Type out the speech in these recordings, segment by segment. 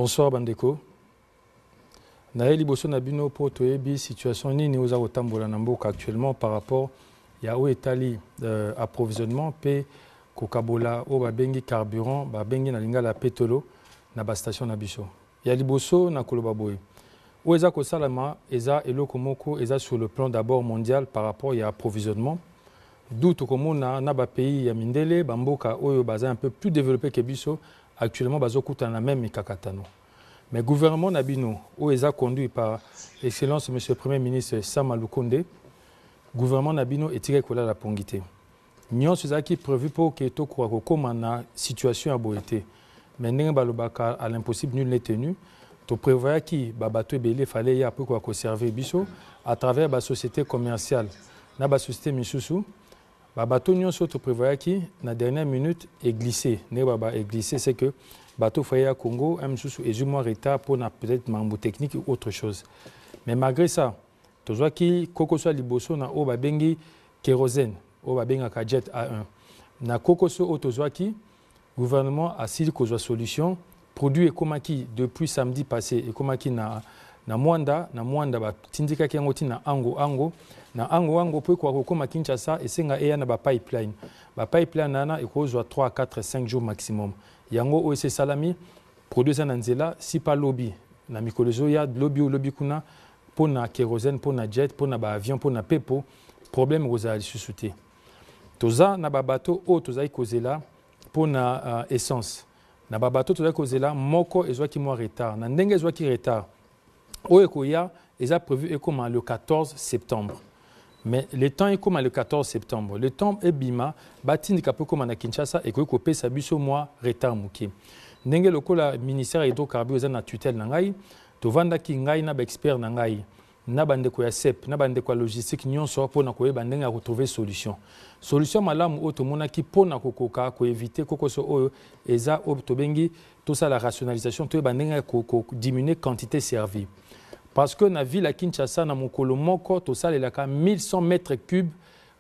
Bonsoir Bandeko. Naye liboso na bino po toyebi situation nini oza kotambola na mboka actuellement par rapport ya o etali approvisionnement pe kokabola o babengi carburant babengi na lingala pétrolo na ba station na biso. Ya liboso na koloba boye. O eza ko salama eza eloko moko eza sur le plan d'abord mondial par rapport ya approvisionnement. D'où tokomona na ba pays ya mindele bamboka oyo baza un peu plus développé que biso actuellement bazokuta na même mikakatano. Mais le gouvernement Nabino, où est conduit par Excellence M. le Premier ministre Sama Lukonde, le gouvernement Nabino est tiré la pongité. Nous avons prévu pour que tout soit comme la situation a beau été. Mais nous avons à l'impossible nul n'est tenu. Nous prévoyons que bateau belé fallait y avoir quoi conserver biso à travers la société commerciale, la société Misusu. Bateau nous prévoyons que la dernière minute est glissé. Est glissé, c'est que bateau foyer à Congo, et moins retard pour peut-être mambo technique ou autre chose. Mais malgré ça, tu vois que koko soit liboso na o babengi kérosène, o babenga jet A1. Na koko so to vois que gouvernement a sili ko solution produit ekomaki depuis samedi passé ekomaki na Mwanda ba tindika ki ngoti na ango po ko koma Kinshasa esenga eya na ba pipeline. Ba pipeline nana ekozwa 3 4 5 jours maximum. Yango OEC Salami produit ça nzela si pas lobby na mikolozo ya lobby kuna pona kérosène pona jet pona ba avion pona pepo problème rozali susute toza na ba bateau o toza ikozela pona essence na ba bateau toza ikozela moko ezwa ki mo retard na ndenge ezwa ki retard o ekoya eza prévu comme le 14 septembre. Mais le temps est comme le 14 septembre. Le temps est bima, batindi kapo comme na Kinshasa et ko pesa biso mois retard muki. Ndenge lokola ministère hydrocarbures eza na tutelle na ngai, to vanda ki ngai na ba expert na ngai, na bande ko ya CEP, na bande ko logistique nyonso po na ko yeba ndenge ya retrouver solution. Solution malamu o to mona ki po na kokoka ko éviter kokoso oyo eza o to bengi tout ça la rationalisation to yeba ndenge ko diminuer quantité servie. Parce que na ville à Kinshasa na mokolo moko to salelaka 1100 mètres cubes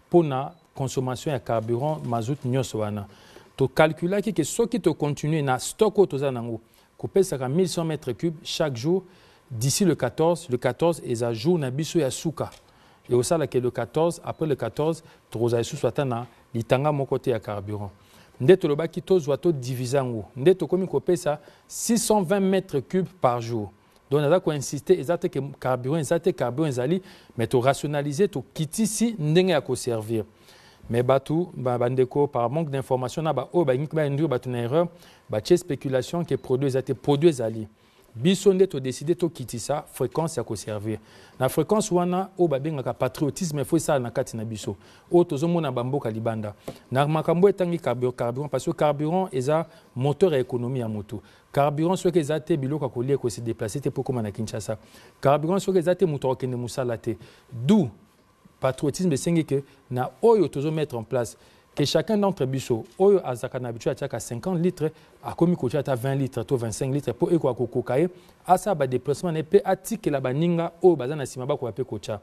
pour la consommation de carburant mazout nyonso wana. To calcula que ce qui te continue na stock to zanango ko pesaka 1100 mètres cubes chaque jour d'ici le 14 et à jour na biso ya suka. Et au sala que le 14 après le 14 to roza su swatana litanga moko te ya carburant. Ndeto lobaki to zwa to divisango. Ndeto komi ko pesa 620 mètres cubes par jour. Donc, on a insisté, exact que carburant, zali, mais tu rationaliser, tu quitter ici, n'engue à servir. Mais batou, bandeko, par manque d'informations, na ba o ba une erreur, spéculation que produit zali. Bisonde to décider to quitter ça, fréquence à servir. La fréquence wana o ba benga patriotisme faut ça na kati na biso. O tozo mona bamboka libanda. Na makambo etangi carburant parce que carburant eza moteur à économie à moto. Carburant soit que zate biloko ko lié ko se déplacer te pour comme na Kinshasa. Carburant soit que zate moto okende musala te. D'où patriotisme sengi que na oyo tozo mettre en place que chacun d'entre biso oyo azaka na bitu ataka 50 litres a komi ko ata 20 litres to 25 litres pour eko kokaye asa ba déplacement ne pe atike la baninga o bazana sima ba ko pe kocha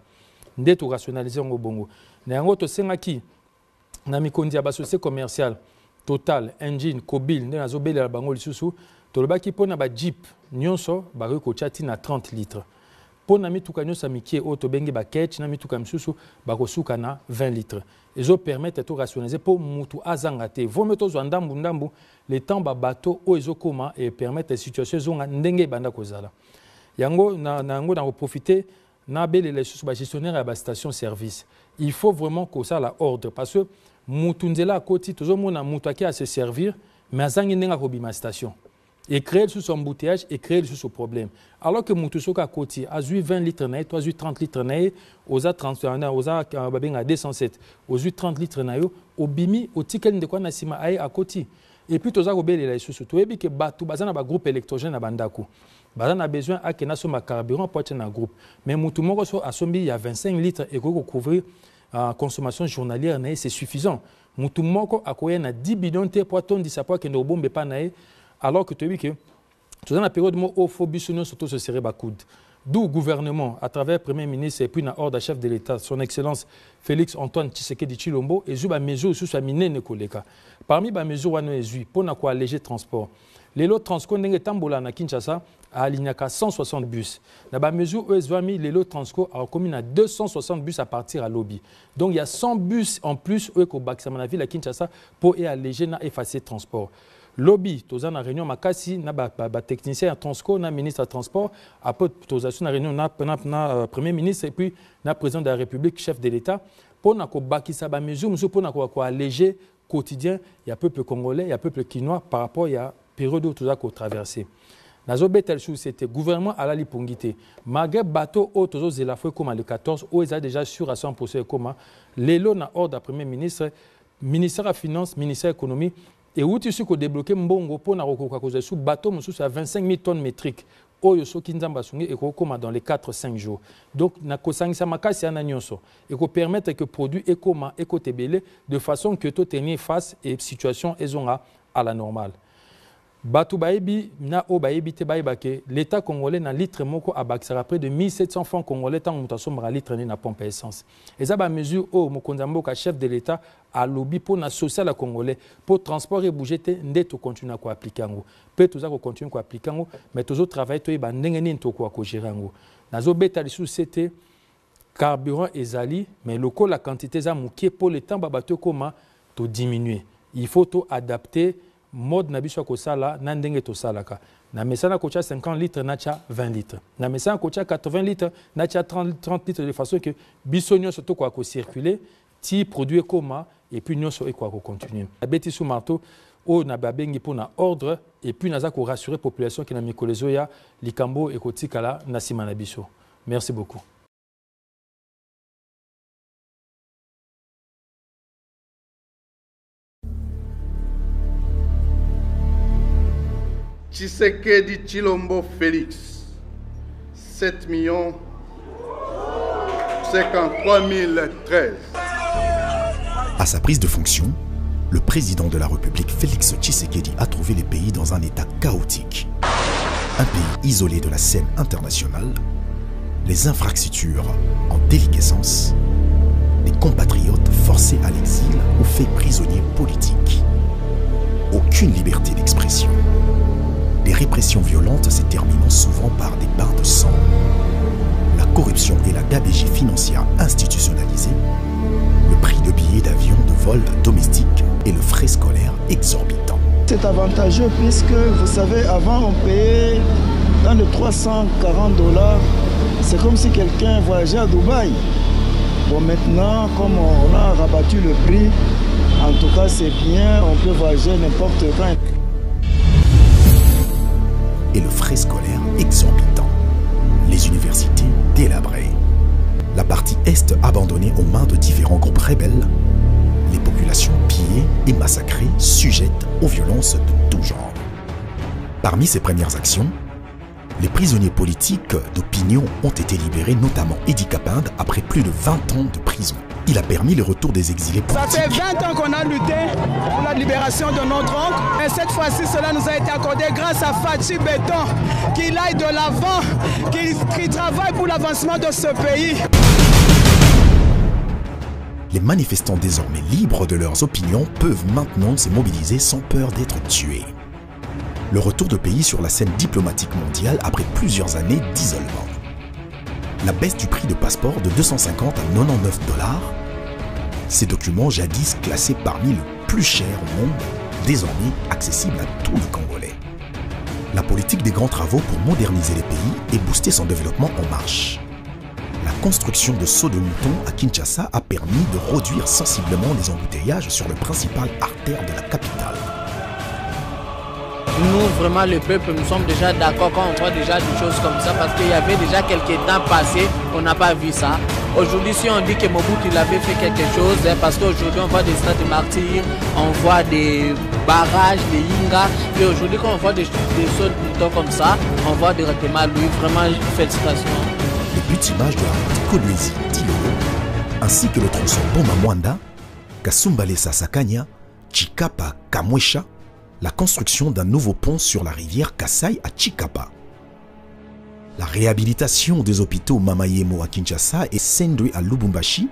ndeto rationaliser ngo bongo na yango to senga ki na mikondi ya ba société commerciale Total Engine Kobil ne nazo bela bango lisusu to lobaki pona ba Jeep nyonso ba ko chati na 30 litres pona mituka nyonso mikie o to bengi ba ketch na mituka misusu ba ko suka na 20 litres. Ils permettent de rationaliser pour mutu azangate. Vous mettez aux ndambu les temps ba bateau o ezo koma et permettre les situations zonga ndenge banda kozala. Yango na profiter na belle les sous gestionnaire à la station service. Il faut vraiment que ça la ordre parce que mutu ndela koti tozo mona mutu aki à se servir mais azangi ndenga ko bima station. Et créer sous son embouteillage et créer sous ce problème. Alors que Moutoussoka Koti a 20 litres, toi 30 litres, aux a 30, aux a 207, aux 30 litres, au bimi, au ticket de quoi Nassima aïe à Koti. Et puis, tous a obéi les sous. Tu es que Batou Bazan a un groupe électrogène à Bandakou. Bazan a besoin à qu'il y ait un carburant pour être un groupe. Mais Moutoumoko a sombi il y a 25 litres et qu'on couvrir la consommation journalière, c'est suffisant. Moutoumoko a quoi 10 bidons pour ton disappoint que nos bombes pas naïe. Alors que tu as vu que dans la période où il faut surtout se serrer coude. D'où le gouvernement, à travers le Premier ministre et puis la ordre chef de l'État, son Excellence Félix Antoine Tshisekedi Tshilombo, et eu des mesures sur sa mine. Parmi les mesures pour alléger le transport, Les lots Transco ndenge tambola na Kinshasa a aligné 160 bus. Dans la mesure où les les lots Transco a commis à 260 bus à partir à lobby. Donc il y a 100 bus en plus où la ville à Kinshasa pour alléger et effacer le transport. Lobby, tous en réunion makasi na technicien à Transco, na ministre à transport, après tous en réunion na premier ministre et puis na président de la République, chef de l'État pour na ko bakisa ba mesure pour na ko alléger quotidien, il y a peuple congolais, il y a peuple quinois par rapport il y a période où tout ça qu'on traversé. Nazo betel chou c'était gouvernement à la lipongité. Malgré bateau au tozo zela foi comme le 14 où ils a déjà sûr à 100% comme l'élo na ordre premier ministre, ministère de finance, ministère de l'économie et où tu sais qu'on débloqué mbongo pour na rokoka cause sous bateau monsieur à 25 000 tonnes métriques. Oyo so kinzamba sungi et comme dans les 4-5 jours. Donc na kosangisa makasi ana nyonso et ko permettre que produit ekoma ekotebele de façon que to tenir face et situation ezonga à la normale. Batu baebi na o baebi te baebake l'État congolais na litre moko abakisera près de 1700 francs congolais tant mutation mara litre na pompe essence. Et ça ba mesure o mokonzambo ka chef de l'État a lobby pour na social congolais pour transport et bouger te ndeto continue à appliquer ngo. Peut tout ça ko continue à appliquer ngo mais tous autres travail to ba ndenge ni to ko gérer ngo. Nazo beta lisu c'était carburant ezali mais loko la quantité za mukie pour le temps ba bato comment to diminuer. Il faut to adapter mode na biso ko sala na ndenge to salaka na mesana ko cha 50 litres na cha 20 litres na mesana ko cha 80 litres na cha 30 litres de façon que biso nyonso to ko circuler ti produit comment et puis nyonso e ko continuer abeti sous marteau o na babengi pour na ordre et puis naza ko rassurer population qui na mikolezo ya likambo e ko tikala na sima na biso. Merci beaucoup. Tshisekedi Tshilombo Félix, 7 53 013. À sa prise de fonction, le président de la République Félix Tshisekedi a trouvé le pays dans un état chaotique. Un pays isolé de la scène internationale, les infrastructures en déliquescence, les compatriotes forcés à l'exil ou faits prisonniers politiques. Aucune liberté d'expression. Les répressions violentes se terminant souvent par des bains de sang. La corruption et la gabegie financière institutionnalisée, le prix de billets d'avion de vol domestique et le frais scolaire exorbitant. C'est avantageux puisque, vous savez, avant on payait dans les $340. C'est comme si quelqu'un voyageait à Dubaï. Bon, maintenant, comme on a rabattu le prix, en tout cas c'est bien, on peut voyager n'importe quand. Et le frais scolaire exorbitant. Les universités délabrées. La partie Est abandonnée aux mains de différents groupes rebelles. Les populations pillées et massacrées, sujettes aux violences de tout genre. Parmi ces premières actions, les prisonniers politiques d'opinion ont été libérés, notamment Edi Kapinde, après plus de 20 ans de prison. Il a permis le retour des exilés politiques. Ça fait 20 ans qu'on a lutté pour la libération de notre oncle. Et cette fois-ci, cela nous a été accordé grâce à Fachi Béton, qu'il aille de l'avant, qu'il travaille pour l'avancement de ce pays. Les manifestants désormais libres de leurs opinions peuvent maintenant se mobiliser sans peur d'être tués. Le retour de pays sur la scène diplomatique mondiale après plusieurs années d'isolement. La baisse du prix de passeport de 250 à 99 $, ces documents jadis classés parmi les plus chers au monde, désormais accessibles à tous les Congolais. La politique des grands travaux pour moderniser les pays et booster son développement en marche. La construction de sauts de moutons à Kinshasa a permis de réduire sensiblement les embouteillages sur le principal artère de la capitale. Nous, vraiment, le peuple, nous sommes déjà d'accord quand on voit déjà des choses comme ça, parce qu'il y avait déjà quelques temps passés, on n'a pas vu ça. Aujourd'hui, si on dit que Mobutu il avait fait quelque chose, parce qu'aujourd'hui, on voit des stades de martyrs, on voit des barrages, des yingas, et aujourd'hui, quand on voit des sauts de moutons comme ça, on voit directement lui, vraiment, félicitations. Les buts images de la route Kolwezi, Tilolo, ainsi que le tronçon Boma-Mwanda, Kasumbalesa Sakanya, Chikapa Kamwesha, la construction d'un nouveau pont sur la rivière Kasai à Chikapa. La réhabilitation des hôpitaux Mamayemo à Kinshasa et Sendwe à Lubumbashi,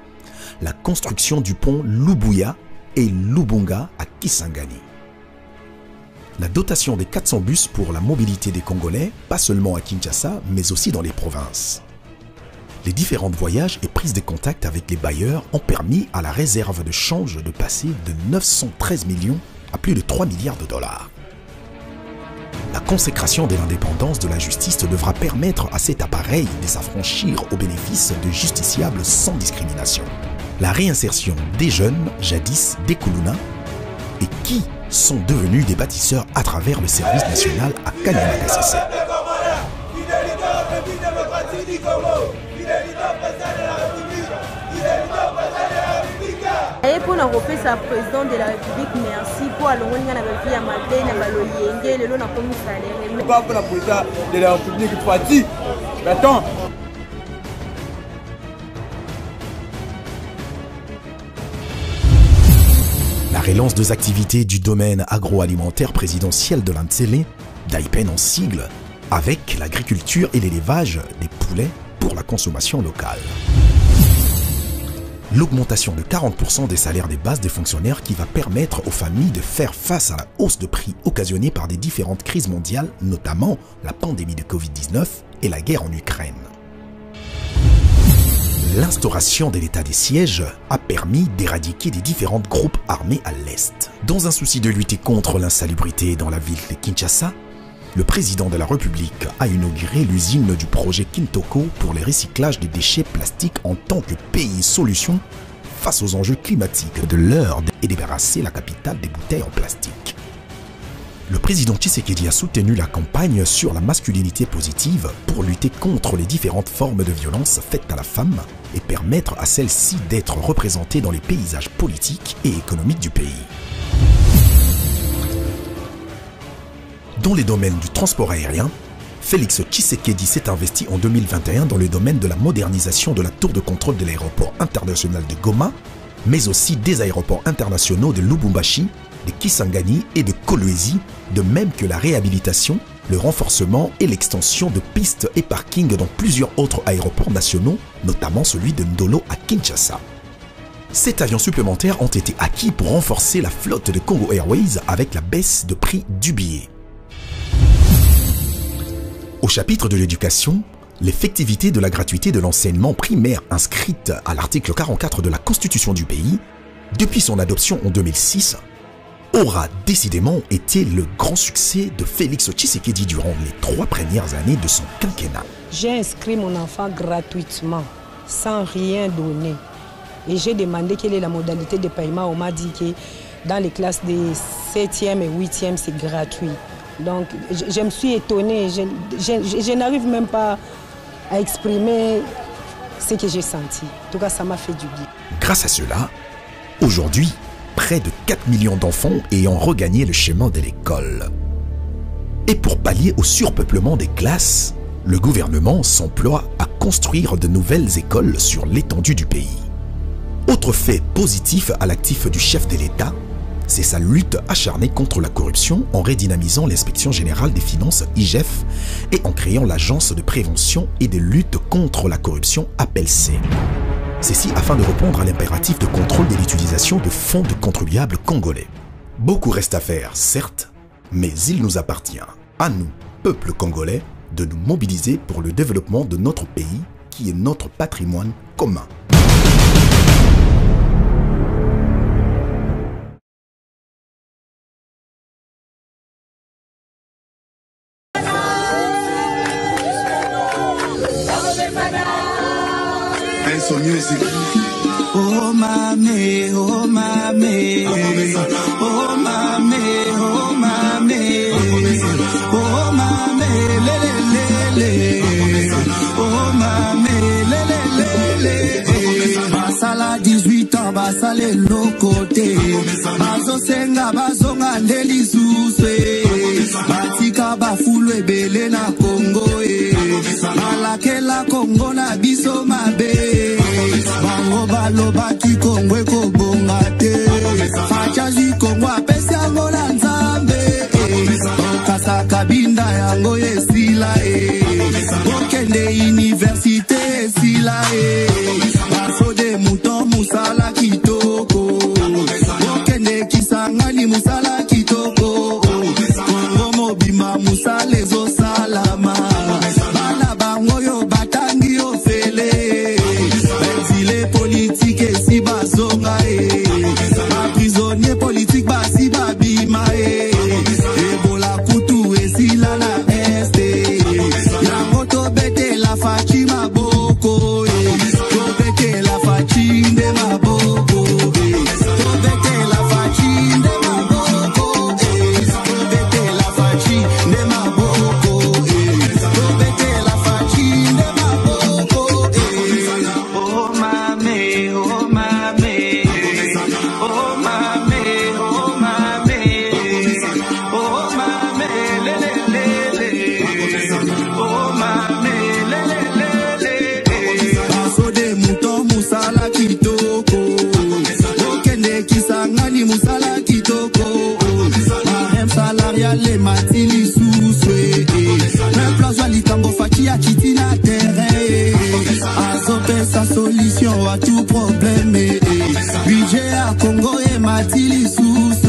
la construction du pont Lubuya et Lubunga à Kisangani. la dotation des 400 bus pour la mobilité des Congolais, pas seulement à Kinshasa, mais aussi dans les provinces. Les différents voyages et prises de contact avec les bailleurs ont permis à la réserve de change de passer de 913 millions à plus de 3 milliards de dollars. La consécration de l'indépendance de la justice devra permettre à cet appareil de s'affranchir au bénéfice de justiciables sans discrimination. La réinsertion des jeunes, jadis des Kuluna, et qui sont devenus des bâtisseurs à travers le service national à Kanyama-Kasese. Et pour l'Européen, c'est le président de la République, merci pour l'Union avec la Maltais, la Baloyenge, le long de la commissaire. Pas pour le président de la République, Fati. Attends. La relance des activités du domaine agroalimentaire présidentiel de l'Antsele, DAIPEN en sigle, avec l'agriculture et l'élevage des poulets pour la consommation locale. L'augmentation de 40% des salaires des bases des fonctionnaires qui va permettre aux familles de faire face à la hausse de prix occasionnée par des différentes crises mondiales, notamment la pandémie de Covid-19 et la guerre en Ukraine. L'instauration de l'état des sièges a permis d'éradiquer des différents groupes armés à l'Est. Dans un souci de lutter contre l'insalubrité dans la ville de Kinshasa, le président de la République a inauguré l'usine du projet Kintoko pour le recyclage des déchets plastiques en tant que pays solution face aux enjeux climatiques de l'heure et débarrasser la capitale des bouteilles en plastique. Le président Tshisekedi a soutenu la campagne sur la masculinité positive pour lutter contre les différentes formes de violence faites à la femme et permettre à celle-ci d'être représentée dans les paysages politiques et économiques du pays. Dans les domaines du transport aérien, Félix Tshisekedi s'est investi en 2021 dans le domaine de la modernisation de la tour de contrôle de l'aéroport international de Goma, mais aussi des aéroports internationaux de Lubumbashi, de Kisangani et de Kolwezi, de même que la réhabilitation, le renforcement et l'extension de pistes et parkings dans plusieurs autres aéroports nationaux, notamment celui de Ndolo à Kinshasa. 7 avions supplémentaires ont été acquis pour renforcer la flotte de Congo Airways avec la baisse de prix du billet. Au chapitre de l'éducation, l'effectivité de la gratuité de l'enseignement primaire inscrite à l'article 44 de la Constitution du pays, depuis son adoption en 2006, aura décidément été le grand succès de Félix Tshisekedi durant les 3 premières années de son quinquennat. J'ai inscrit mon enfant gratuitement, sans rien donner. Et j'ai demandé quelle est la modalité de paiement. On m'a dit que dans les classes des 7e et 8e, c'est gratuit. Donc, je me suis étonnée, je n'arrive même pas à exprimer ce que j'ai senti. En tout cas, ça m'a fait du bien. Grâce à cela, aujourd'hui, près de 4 millions d'enfants ayant regagné le chemin de l'école. Et pour pallier au surpeuplement des classes, le gouvernement s'emploie à construire de nouvelles écoles sur l'étendue du pays. Autre fait positif à l'actif du chef de l'État, c'est sa lutte acharnée contre la corruption en redynamisant l'inspection générale des finances IGF et en créant l'agence de prévention et de lutte contre la corruption APELC. Ceci afin de répondre à l'impératif de contrôle de l'utilisation de fonds de contribuables congolais. Beaucoup reste à faire, certes, mais il nous appartient, à nous, peuple congolais, de nous mobiliser pour le développement de notre pays qui est notre patrimoine commun. Oh mamé, oh mamé, oh mamé, oh mamé, oh mamé, lé, oh mamé, lé. Basala 18 ans, basale lokote, bazo senga bazonga ndeli suswe, batika bafulwe bele na Congo balakela Congo na biso mabe. Bango baloba ki Congo ekobonga te, fachazi Congo apesi yango na Nzambe, okasa kabinda yango esila okende université esila bafode mouton musala kitoko, okende Kisangani musala kitoko, Baso de mouton musala kitoko. Okende kisangani musala kitoko. Marem salariale matili souswe. Même place litambo fakia kitina terrain. Azope sa solution à tout problème. Budget à Congo et matili souswe.